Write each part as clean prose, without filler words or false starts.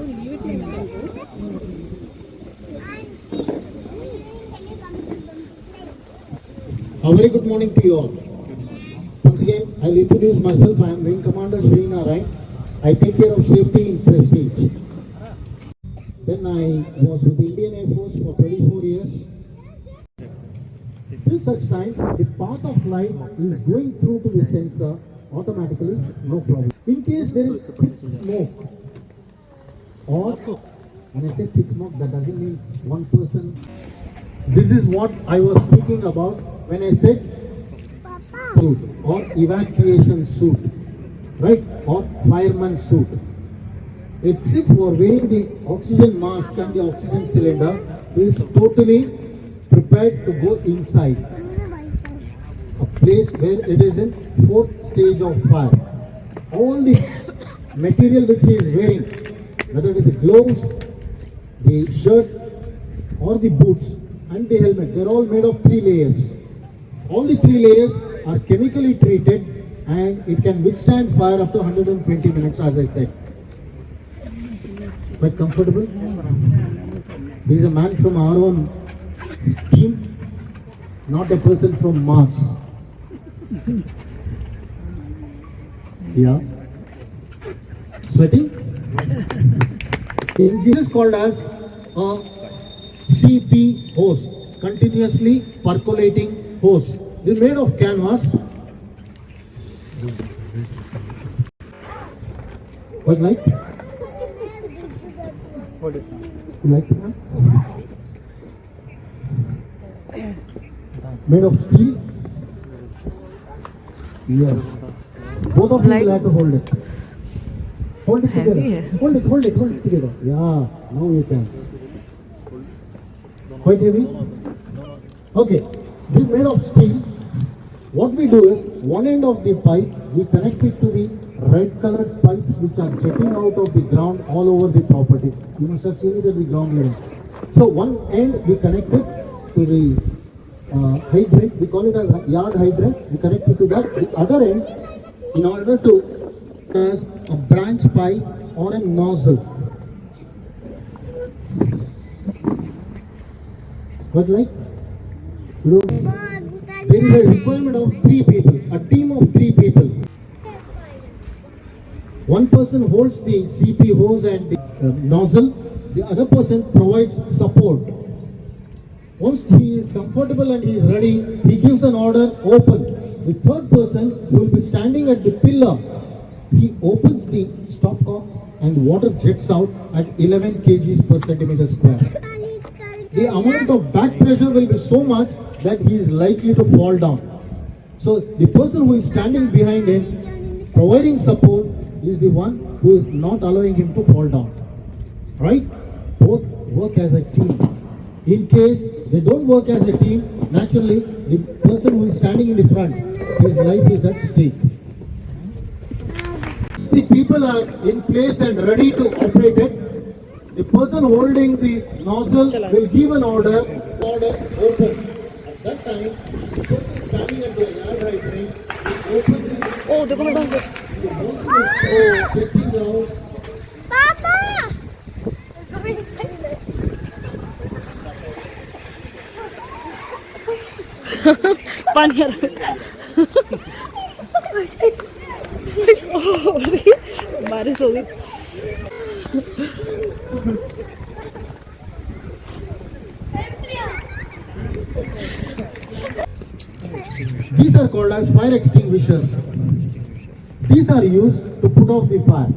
A very good morning to you all. Once again, I'll introduce myself. I am Wing Commander Srinarayan. I take care of safety in Prestige. Then I was with the Indian Air Force for 24 years. Till such time, the path of light is going through to the sensor automatically, no problem. In case there is thick smoke, or when I say thick smoke, that doesn't mean one person. This is what I was speaking about when I said suit or evacuation suit, right? Or fireman suit. It's if for wearing the oxygen mask and the oxygen cylinder is totally prepared to go inside a place where it is in fourth stage of fire. All the material which he is wearing, whether it is the gloves, the shirt or the boots and the helmet, they're all made of 3 layers. All the 3 layers are chemically treated and it can withstand fire up to 120 minutes, as I said. Quite comfortable? He is a man from our own team, not a person from Mars. Yeah. Sweating? This is called as a CP hose, continuously percolating hose. It is made of canvas. What like? You like it? Made of steel? Yes. Both of you will have to hold it. Hold it together. Hold it together. Yeah, now you can. Quite heavy? Okay. This is made of steel. What we do is, one end of the pipe, we connect it to the red colored pipes which are jetting out of the ground all over the property. You must have seen it at the ground level. So one end we connect it to the hydrant, we call it a yard hydrant, we connect it to that. The other end, in order to as a branch pipe or a nozzle. What like? You know, there is a requirement of 3 people, a team of 3 people. One person holds the CP hose and the nozzle, the other person provides support. Once he is comfortable and he is ready, he gives an order, open. The third person will be standing at the pillar. He opens the stopcock and water jets out at 11 kgs per centimeter square. The amount of back pressure will be so much that he is likely to fall down. So the person who is standing behind him, providing support, is the one who is not allowing him to fall down. Right? Both work as a team. In case they don't work as a team, naturally the person who is standing in the front, his life is at stake. The people are in place and ready to operate it. The person holding the nozzle will give an order open. At that time, the person standing at the yard hydrant will open the getting out. Papa! Sorry. Baris ho gayi. These are called as fire extinguishers. These are used to put off the fire.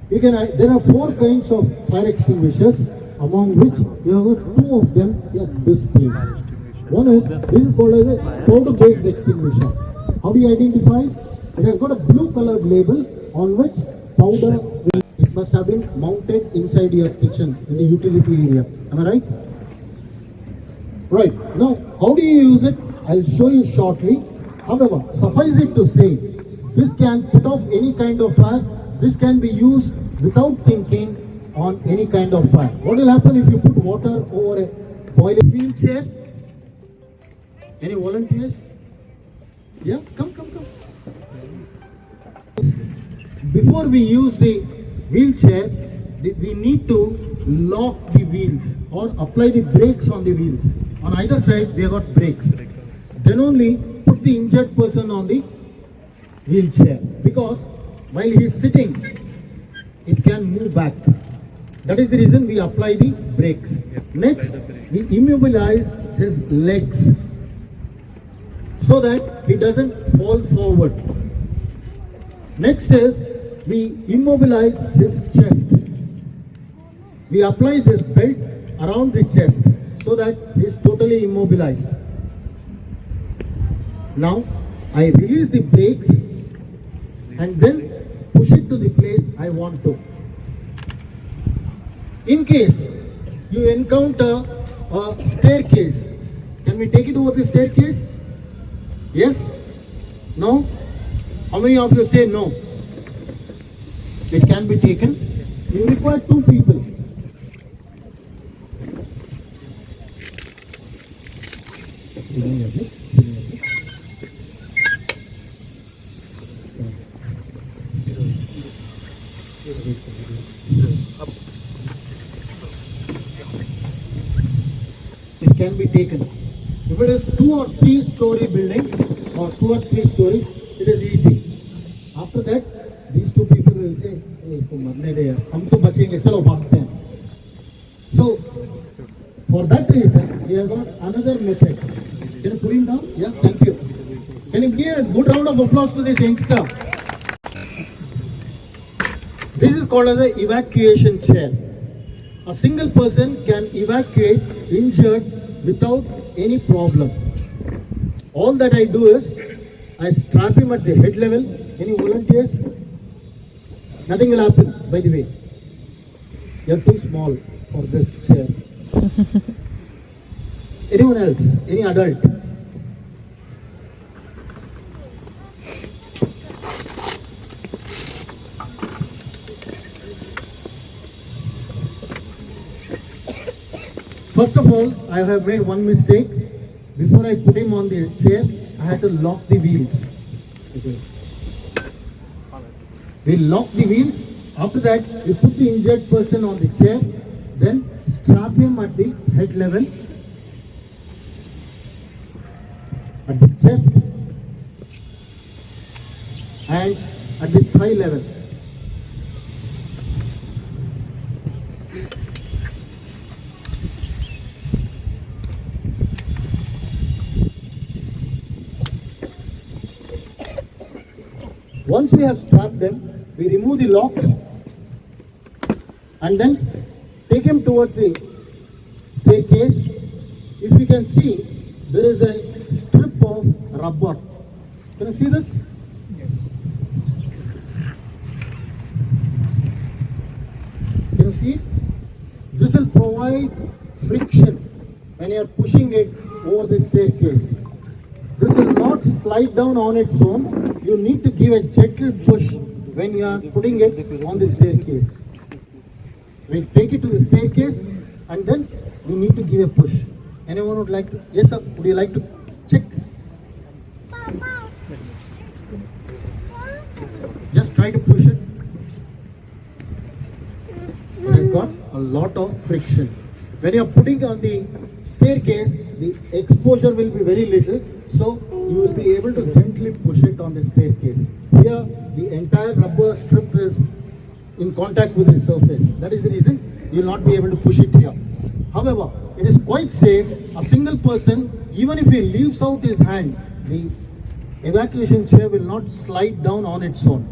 There are 4 kinds of fire extinguishers, among which you have 2 of them at this place. One is, this is called as a powder-based extinguisher. How do you identify? It has got a blue colored label on which powder will, it must have been mounted inside your kitchen in the utility area. Am I right? Right. Now, how do you use it? I'll show you shortly. However, suffice it to say, this can put off any kind of fire. This can be used without thinking on any kind of fire. What will happen if you put water over a boiling wheelchair? Any volunteers? Yeah, come. Before we use the wheelchair, we need to lock the wheels or apply the brakes on the wheels. On either side, we have got brakes. Then only put the injured person on the wheelchair, because while he is sitting, it can move back. That is the reason we apply the brakes. Next, we immobilize his legs so that he doesn't fall forward. Next is we immobilize his chest. We apply this belt around the chest so that he is totally immobilized. Now I release the brakes and then push it to the place I want to. In case you encounter a staircase, can we take it over the staircase? Yes? No? How many of you say no? It can be taken. You require 2 people. It can be taken. If it is 2 or 3 story building or 2 or 3 stories, it is easy. After that, these 2 people will say, "Hey, isko marne de yaar, hum to bachenge, chalo bhagte hain." So, for that reason, we have got another method. Can you put him down? Yeah, thank you. Can you give a good round of applause to this youngster? This is called as an evacuation chair. A single person can evacuate injured without any problem. All that I do is, I strap him at the head level. Any volunteers? Nothing will happen, by the way. You are too small for this chair. Anyone else? Any adult? First of all, I have made one mistake. Before I put him on the chair, I had to lock the wheels. Okay. We lock the wheels. After that, we put the injured person on the chair, then strap him at the head level, at the chest, and at the thigh level. Once we have strapped them, we remove the locks and then take him towards the staircase. If you can see, there is a strip of rubber. Can you see this? Can you see? This will provide friction when you are pushing it over the staircase. This will not slide down on its own. You need to give a gentle push when you are putting it on the staircase. We take it to the staircase and then we need to give a push. Anyone would like to? Yes, sir. Would you like to check? Just try to push it. It has got a lot of friction. When you are putting on the staircase, the exposure will be very little, so you will be able to gently push it on the staircase. Here, the entire rubber strip is in contact with the surface. That is the reason you will not be able to push it here. However, it is quite safe. A single person, even if he leaves out his hand, the evacuation chair will not slide down on its own.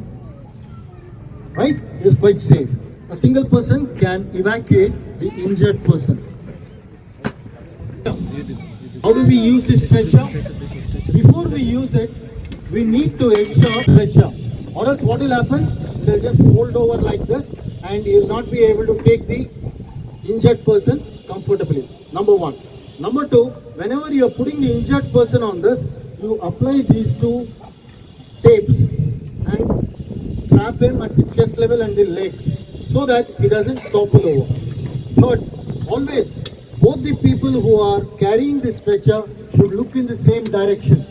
Right? It is quite safe. A single person can evacuate the injured person. How do we use this stretcher? Before we use it, we need to ensure stretcher, or else what will happen? It will just fold over like this and you will not be able to take the injured person comfortably. Number one. Number two, whenever you are putting the injured person on this, you apply these 2 tapes and strap him at the chest level and the legs so that he doesn't topple over. Third, always both the people who are carrying the stretcher should look in the same direction,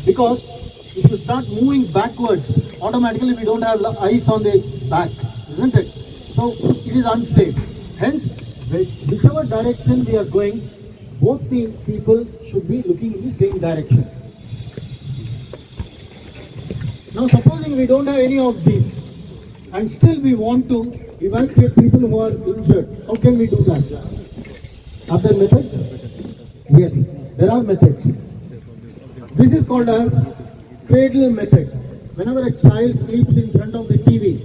because if you start moving backwards, automatically we don't have eyes on the back. isn't it? So it is unsafe. Hence, whichever direction we are going, both the people should be looking in the same direction. Now supposing we don't have any of these and still we want to evacuate people who are injured, how can we do that? Are there methods? Yes, there are methods. This is called as cradle method. Whenever a child sleeps in front of the TV,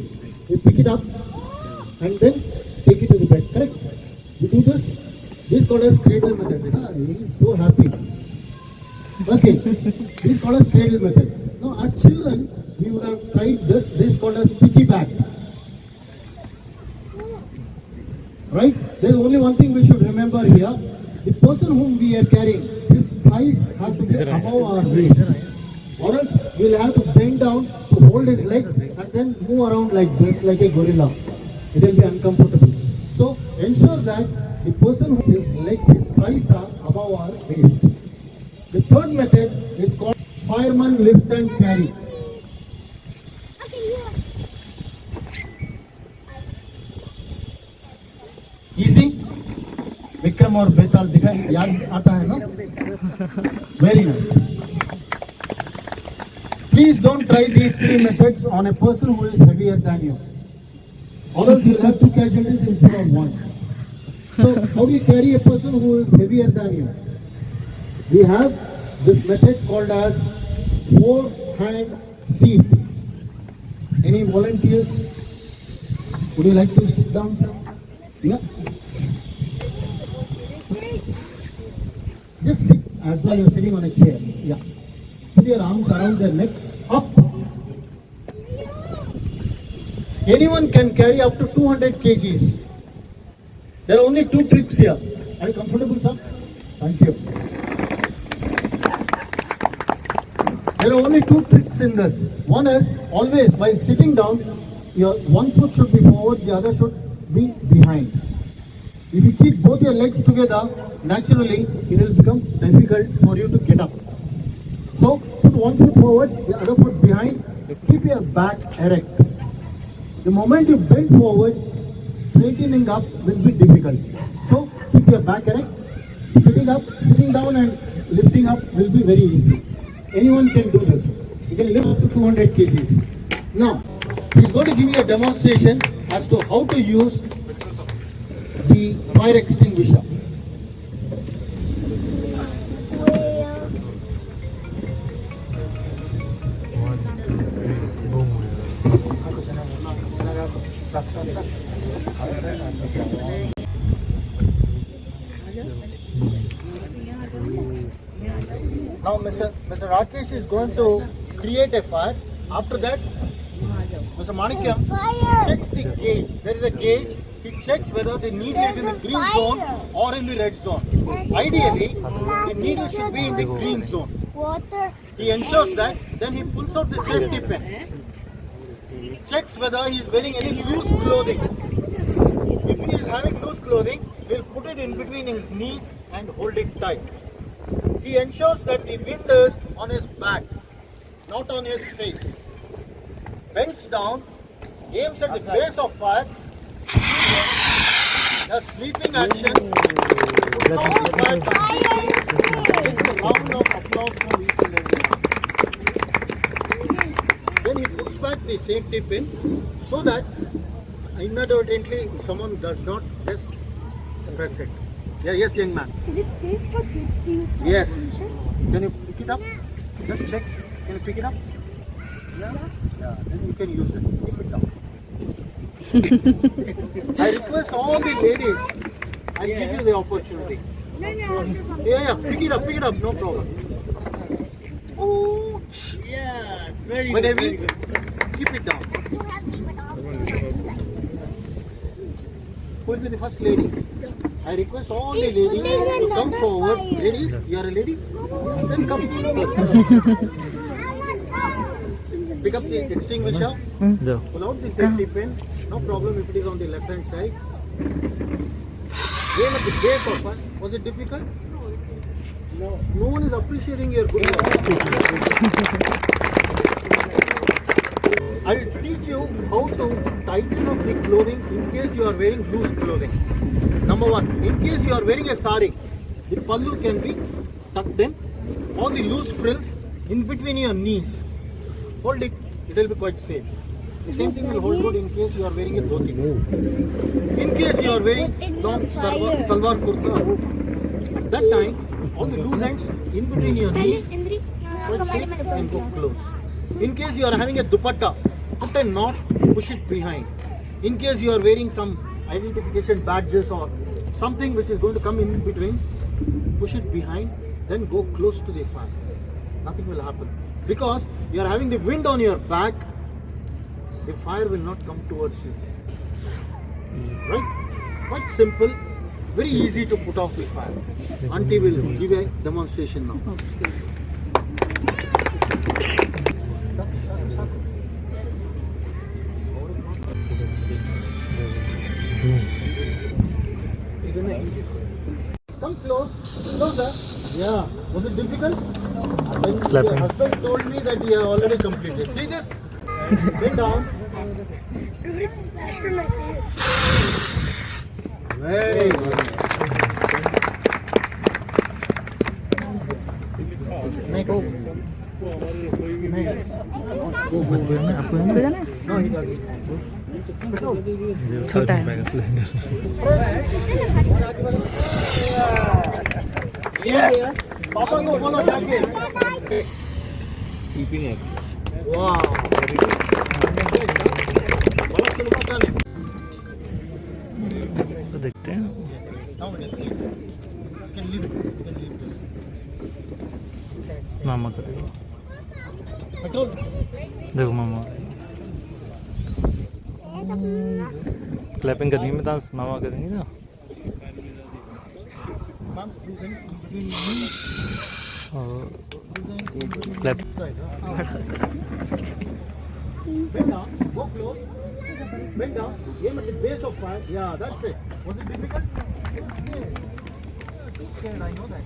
we pick it up and then take it to the bed, correct? We do this. This is called as cradle method. Ah, he is so happy. Okay, this is called as cradle method. Now, as children, we would have tried this. This is called as piggyback. Right? There is only one thing we should remember here. The person whom we are carrying, his thighs have to be above our waist. Or else we will have to bend down to hold his legs and then move around like this, like a gorilla. It will be uncomfortable. So ensure that the person whose his thighs are above our waist. The third method is called fireman lift and carry. Easy? Vikram और बेताल दिखा याद आता है ना? Very nice. Please don't try these three methods on a person who is heavier than you. Or else you will have two casualties instead of one. So how do you carry a person who is heavier than you? We have this method called as four-hand seat. Any volunteers? Would you like to sit down, sir? Yeah. Just sit as though you are sitting on a chair. Yeah. Put your arms around their neck. Up. Anyone can carry up to 200 kgs. There are only two tricks here. Are you comfortable, sir? Thank you. There are only two tricks in this. One is always while sitting down, your one foot should be forward, the other should be behind. If you keep both your legs together, naturally it will become difficult for you to get up. So put one foot forward, the other foot behind, keep your back erect. The moment you bend forward, straightening up will be difficult. So keep your back erect. Sitting up, sitting down and lifting up will be very easy. Anyone can do this. You can lift up to 200 kgs. Now, he's going to give you a demonstration as to how to use the fire extinguisher. Now Mr. Rakesh is going to create a fire. After that, Mr. Manikyam checks the gauge. There is a gauge. He checks whether the needle is in the green zone or in the red zone. Ideally, the needle should be in the green zone. He ensures that. Then he pulls out the safety pin. Checks whether he is wearing any loose clothing. If he is having loose clothing, he will put it in between his knees and hold it tight. He ensures that the wind is on his back, not on his face. Bends down, aims at the base of fire, does sweeping action, puts out the fire completely, gets a round of applause from each and everyone. Then he puts back the safety pin so that inadvertently someone does not just press it. Yeah, yes, young man. Is it safe for kids to use fire Yes. extinguisher? Can you pick it up? Just check. Can you pick it up? Yeah. Yeah. Then you can use it. Keep it down. I request all the ladies. I give you the opportunity. Yeah. Pick it up. Pick it up. No problem. Oh. Yeah, very But good. heavy. Very good. Keep it down. Who will be the first lady? I request all the ladies to come forward. Lady, you are a lady? Then come. Pick up the extinguisher. Pull out the safety pin. No problem if it is on the left hand side. Aim at the base of it. Was it difficult? No. No one is appreciating your good work. I'll teach you how to tighten up the clothing in case you are wearing loose clothing. Number one, in case you are wearing a sari, the pallu can be tucked in, all the loose frills in between your knees. Hold it, it will be quite safe. The same thing will hold good in case you are wearing a dhoti. In case you are wearing long salwar kurta, at that time, all the loose ends in between your knees, quite safe and go close. In case you are having a dupatta, put a knot, push it behind. In case you are wearing some identification badges or something which is going to come in between, push it behind, then go close to the fire. Nothing will happen. Because you are having the wind on your back, the fire will not come towards you. Right? Quite simple, very easy to put off the fire. Auntie will give a demonstration now. Come closer. Yeah. Was it difficult? Then your husband told me that he had already completed. See this? Bend down. Very good. Next. No, he doesn't. छोटा है Yeah. पापा को बोलो जाके. Wow. बहुत सुंदर काम है. तो देखते हैं Now we can see. You can leave it. You can leave this. मामा करेगा Petrol. देखो मामा क्लैपिंग करनी है मैं डांस मामा करेंगे ना Ma'am, loose ends in between your knees. और Loose ends in between Clap. your knees. Bend down. Go close. Bend down. Aim at the base of fire. Yeah, that's it. Was it difficult? It's scared, I know that.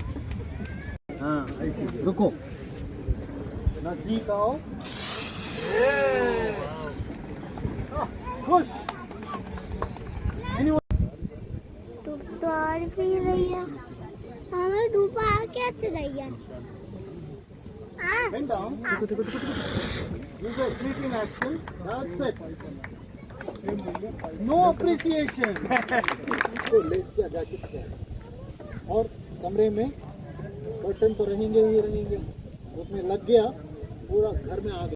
I see. रुको. नजदीक आओ. Push. Anyone? धूप तो और भी रही है हमें धूप आ कैसे रही है Bend down. Use a sweeping action. That's it. No appreciation. तो लेट के जाके क्या और कमरे में कर्टन तो रहेंगे ही रहेंगे उसमें लग गया पूरा घर में आ गया